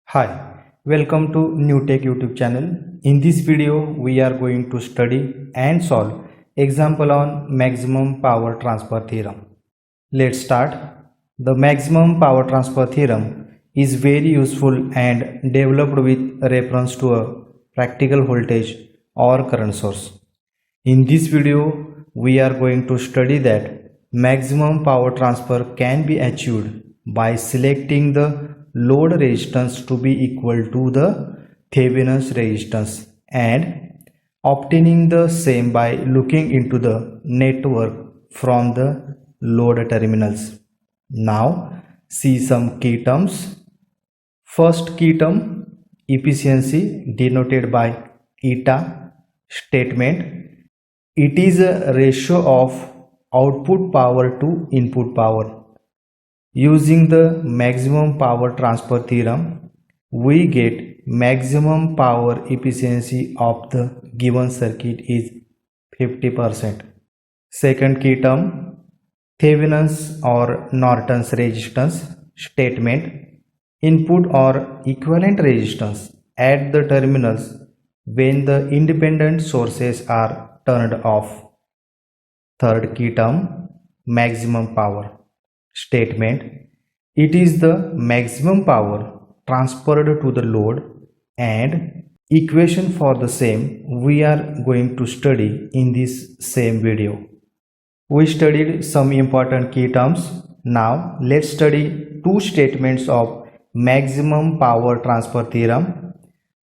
Hi, welcome to New Tech YouTube channel. In this video, we are going to study and solve example on maximum power transfer theorem. Let's start. The maximum power transfer theorem is very useful and developed with reference to a practical voltage or current source. In this video, we are going to study that maximum power transfer can be achieved by selecting the load resistance to be equal to the Thevenin's resistance and obtaining the same by looking into the network from the load terminals. Now, see some key terms. First key term, efficiency denoted by eta statement. It is a ratio of output power to input power. Using the maximum power transfer theorem, we get maximum power efficiency of the given circuit is 50%. Second key term, Thevenin's or Norton's resistance statement. Input or equivalent resistance at the terminals when the independent sources are turned off. Third key term, maximum power statement. It is the maximum power transferred to the load, and equation for the same we are going to study in this same video. We studied some important key terms. Now let's study two statements of maximum power transfer theorem.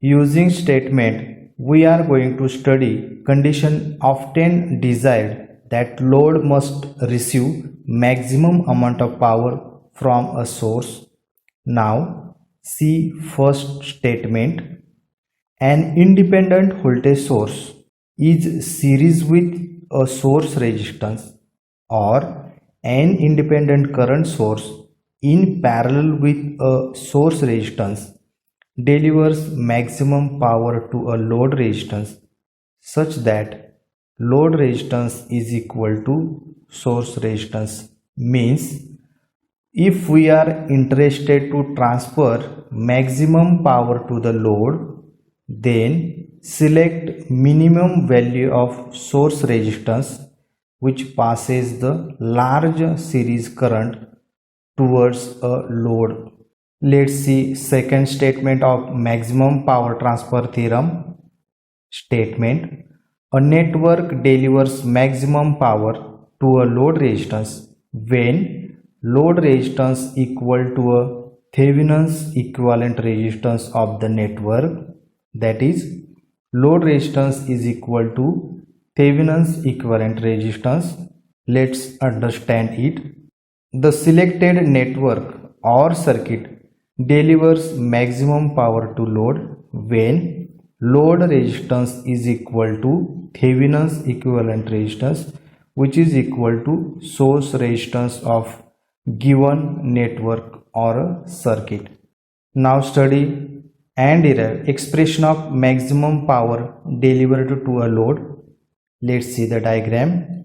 Using statement, we are going to study condition often desired that load must receive maximum amount of power from a source. Now see first statement. An independent voltage source is series with a source resistance, or an independent current source in parallel with a source resistance delivers maximum power to a load resistance such that load resistance is equal to source resistance. Means, if we are interested to transfer maximum power to the load, then select minimum value of source resistance which passes the large series current towards a load. Let's see second statement of maximum power transfer theorem. Statement: a network delivers maximum power to a load resistance when load resistance equal to a Thevenin's equivalent resistance of the network, that is, load resistance is equal to Thevenin's equivalent resistance. Let's understand it. The selected network or circuit delivers maximum power to load when load resistance is equal to Thevenin's equivalent resistance, which is equal to source resistance of given network or a circuit. Now study and derive expression of maximum power delivered to a load. Let's see the diagram.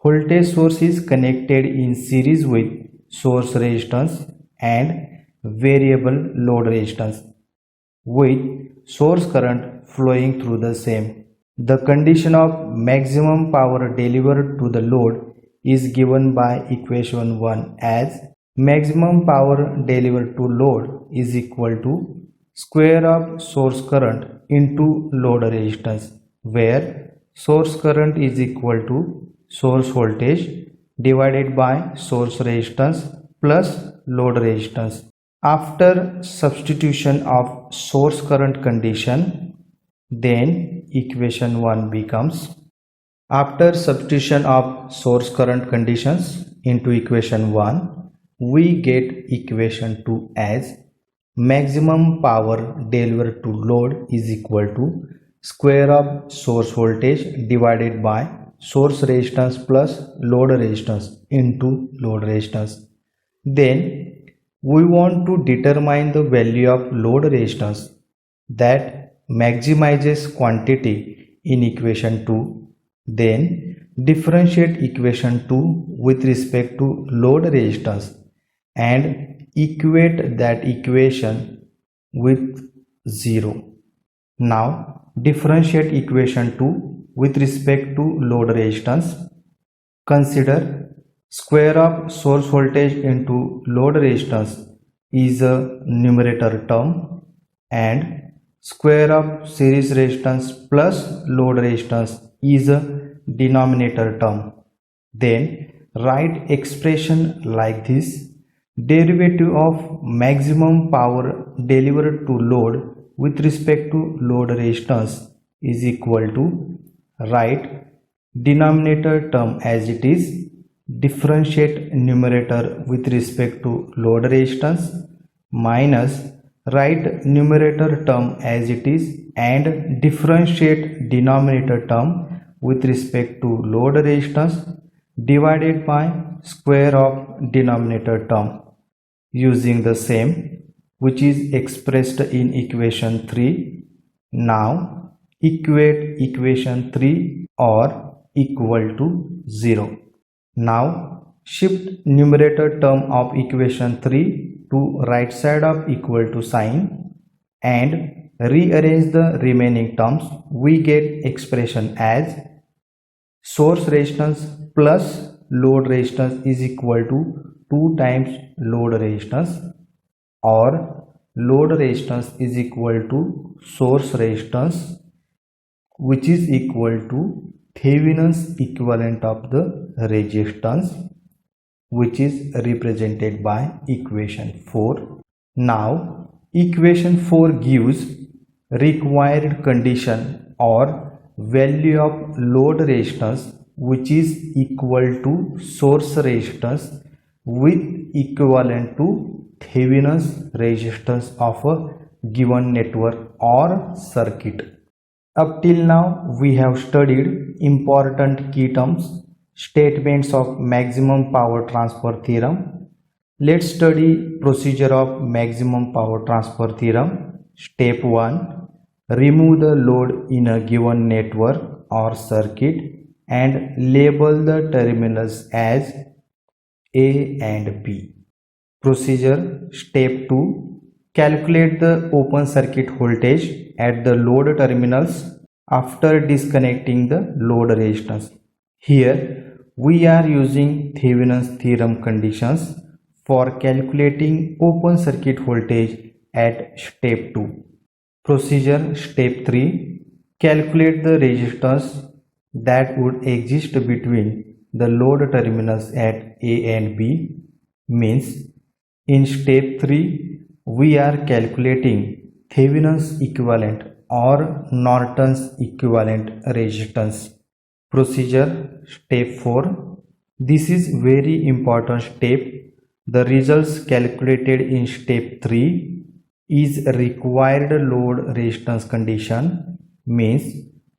Voltage source is connected in series with source resistance and variable load resistance with source current flowing through the same. The condition of maximum power delivered to the load is given by equation 1 as maximum power delivered to load is equal to square of source current into load resistance, where source current is equal to source voltage divided by source resistance plus load resistance. After substitution of source current condition, then equation 1 becomes, after substitution of source current conditions into equation 1, we get equation 2 as maximum power delivered to load is equal to square of source voltage divided by source resistance plus load resistance into load resistance. Then we want to determine the value of load resistance that maximizes quantity in equation 2. Then differentiate equation 2 with respect to load resistance and equate that equation with 0. Now differentiate equation 2 with respect to load resistance. Consider square of source voltage into load resistance is a numerator term and square of series resistance plus load resistance is a denominator term. Then write expression like this: derivative of maximum power delivered to load with respect to load resistance is equal to, write denominator term as it is, differentiate numerator with respect to load resistance, minus write numerator term as it is and differentiate denominator term with respect to load resistance divided by square of denominator term, using the same which is expressed in equation 3. Now equate equation 3 or equal to 0. Now shift numerator term of equation 3 to right side of equal to sign and rearrange the remaining terms. We get expression as source resistance plus load resistance is equal to 2 times load resistance, or load resistance is equal to source resistance, which is equal to Thevenin's equivalent of the resistance, which is represented by equation 4. Now equation 4 gives required condition or value of load resistance which is equal to source resistance with equivalent to Thevenin's resistance of a given network or circuit. Up till now we have studied important key terms, statements of maximum power transfer theorem. Let's study procedure of maximum power transfer theorem. Step 1. Remove the load in a given network or circuit and label the terminals as A and B. Procedure. Step 2. Calculate the open circuit voltage at the load terminals after disconnecting the load resistance. Here we are using Thevenin's theorem conditions for calculating open circuit voltage at step 2. Procedure. Step 3. Calculate the resistance that would exist between the load terminals at A and B. Means in step 3 we are calculating Thevenin's equivalent or Norton's equivalent resistance. Procedure. Step 4. This is very important step. The results calculated in step 3 is required load resistance condition, means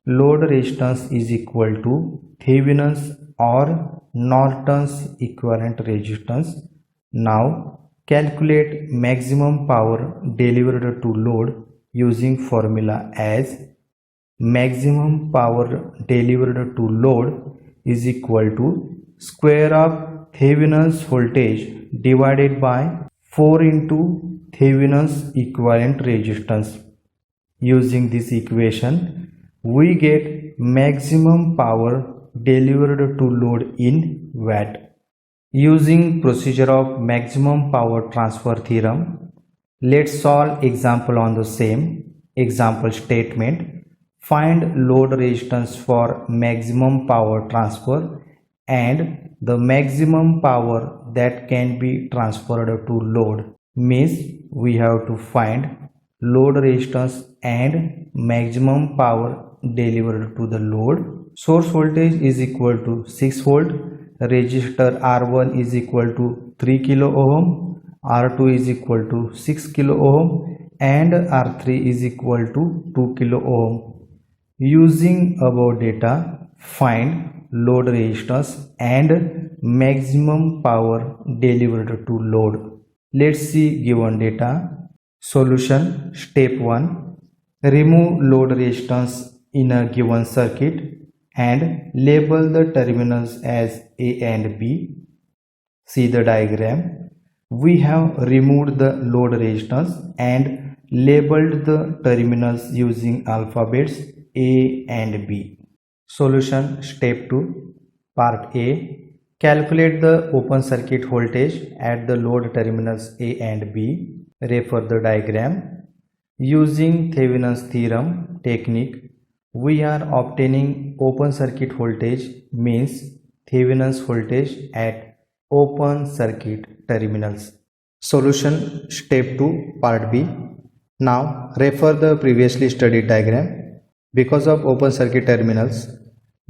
load resistance is equal to Thevenin's or Norton's equivalent resistance. Now calculate maximum power delivered to load using formula as maximum power delivered to load is equal to square of Thevenin's voltage divided by 4 into Thevenin's equivalent resistance. Using this equation we get maximum power delivered to load in watt. Using procedure of maximum power transfer theorem, let's solve example on the same. Example statement: find load resistance for maximum power transfer and the maximum power that can be transferred to load. Means we have to find load resistance and maximum power delivered to the load. Source voltage is equal to 6 volt. Resistor R1 is equal to 3 kilo ohm, R2 is equal to 6 kilo ohm and R3 is equal to 2 kilo ohm. Using above data, find load resistance and maximum power delivered to load. Let's see given data. Solution. Step 1. Remove load resistance in a given circuit and label the terminals as A and B. See the diagram. We have removed the load resistance and labeled the terminals using alphabets A and B. Solution step 2, part A. Calculate the open circuit voltage at the load terminals A and B. Refer the diagram. Using Thevenin's theorem technique, we are obtaining open circuit voltage means Thevenin's voltage at open circuit terminals. Solution step 2, part B. Now refer the previously studied diagram. Because of open circuit terminals,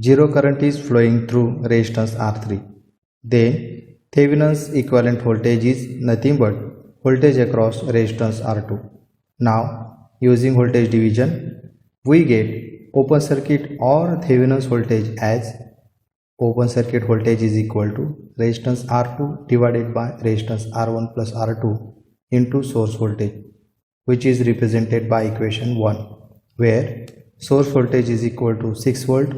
zero current is flowing through resistance R3. Then Thevenin's equivalent voltage is nothing but voltage across resistance R2. Now using voltage division, we get open circuit or Thevenin's voltage as open circuit voltage is equal to resistance R2 divided by resistance R1 plus R2 into source voltage, which is represented by equation 1, where source voltage is equal to 6 volt,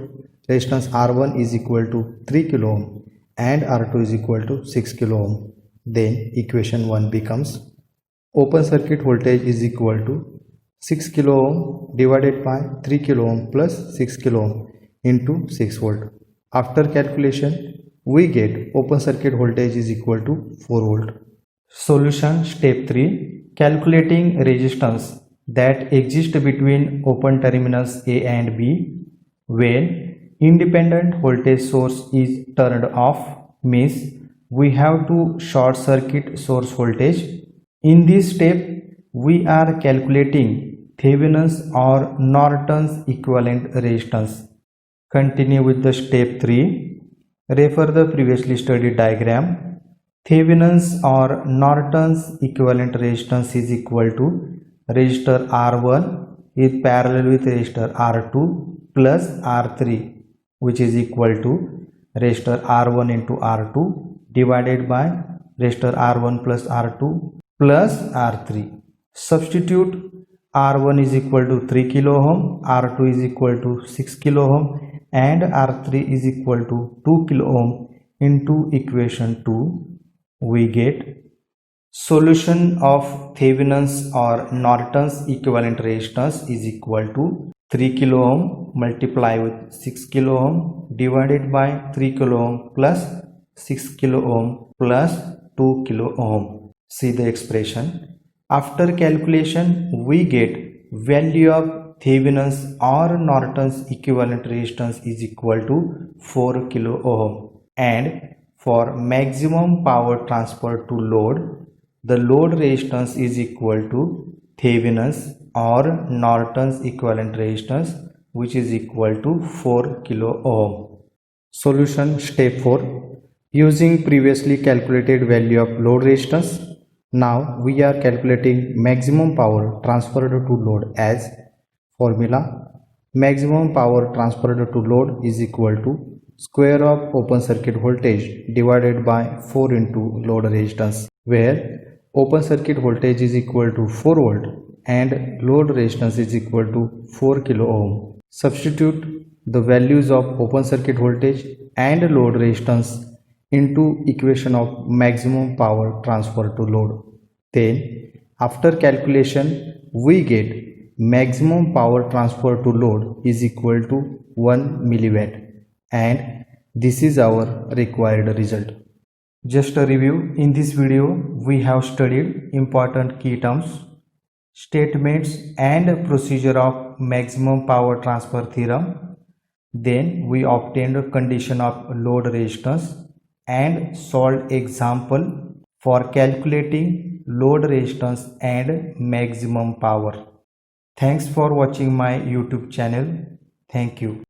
resistance R1 is equal to 3 kilo ohm and R2 is equal to 6 kilo ohm. Then equation 1 becomes open circuit voltage is equal to 6 kilo ohm divided by 3 kilo ohm plus 6 kilo ohm into 6 volt. After calculation, we get open circuit voltage is equal to 4 volt. Solution step 3. Calculating resistance that exist between open terminals A and B when independent voltage source is turned off means we have to short circuit source voltage. In this step, we are calculating Thevenin's or Norton's equivalent resistance. Continue with the step 3. Refer the previously studied diagram. Thevenin's or Norton's equivalent resistance is equal to resistor R1 is parallel with resistor R2 plus R3, which is equal to resistor R1 into R2 divided by resistor R1 plus R2 plus R3. Substitute R1 is equal to 3 kilo ohm, R2 is equal to 6 kilo ohm and R3 is equal to 2 kilo ohm into equation 2. We get solution of Thevenin's or Norton's equivalent resistance is equal to 3 kilo ohm multiply with 6 kilo ohm divided by 3 kilo ohm plus 6 kilo ohm plus 2 kilo ohm. See the expression. After calculation, we get value of Thevenin's or Norton's equivalent resistance is equal to 4 kilo ohm. And for maximum power transfer to load, the load resistance is equal to Thevenin's or Norton's equivalent resistance, which is equal to 4 kilo ohm. Solution step 4. Using previously calculated value of load resistance, now we are calculating maximum power transferred to load as formula. Maximum power transferred to load is equal to square of open circuit voltage divided by 4 into load resistance, where open circuit voltage is equal to 4 volt and load resistance is equal to 4 kilo ohm. Substitute the values of open circuit voltage and load resistance into equation of maximum power transfer to load. Then after calculation, we get maximum power transfer to load is equal to 1 milliwatt, and this is our required result. Just a review, in this video we have studied important key terms, statements and procedure of maximum power transfer theorem. Then we obtained a condition of load resistance and solved example for calculating load resistance and maximum power. Thanks for watching my YouTube channel. Thank you.